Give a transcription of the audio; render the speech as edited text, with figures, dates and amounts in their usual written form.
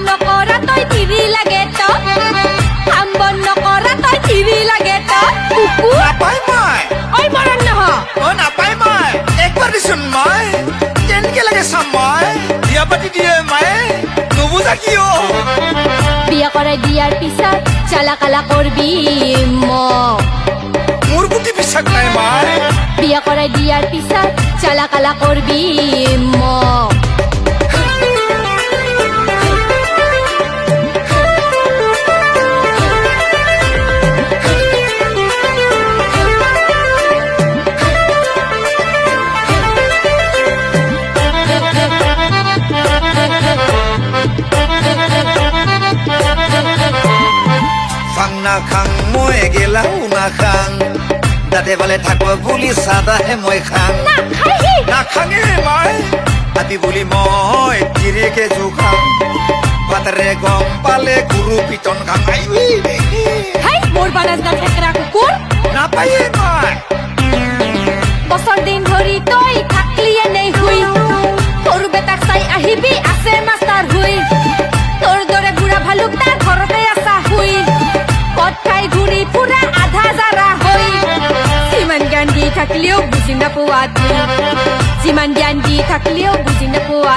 নকৰা তই তিৰি লাগে তো কাম বন নকৰা তই তিৰি লাগে তো কুকুৰ নাপাই মই ঐ মৰণ নহ অ নাপাই মই একবাৰ দিছোন মই কেনেকে লাগে চাম মই বিয়া পাতি দিয়ে মায়ে নুবুজা কিয় বিয়া কৰাই দিয়াৰ পিছত চালা কালা কৰবি মোক মোৰ প্ৰতি বিশ্বাস নাই মায়ে বিয়া কৰাই দিয়াৰ পিছত চালা কালা কৰবি মোক ফাং না খাং মই গেলাও না খাং দাঁতে বালে থাকব বুলি চাদাহে মই খাং নাখাঙে মই আদি বুলি মই তিৰিকে জোখাং বাটাৰে গম পালে গুৰু পিটন খাং হেই মোৰ বাৰাজনা ঠেকৰা কুকুৰ নাপায়ে মই বছৰ দিন ধৰি তই থাকলি এনেই শুই সৰু বেটাক চাই আহিবি আছে মাষ্টাৰ হুই তোৰ দৰে বুঢ়া ভালুক তাৰ ঘৰতে আছা হুই পথ খাই ঘূৰি ফুৰা আধা জাৰা হৈ যিমান জ্ঞান দি থাকিলেও বুজি নোপোৱা যিমান জ্ঞান দি থাকিলেও বুজি নোপোৱা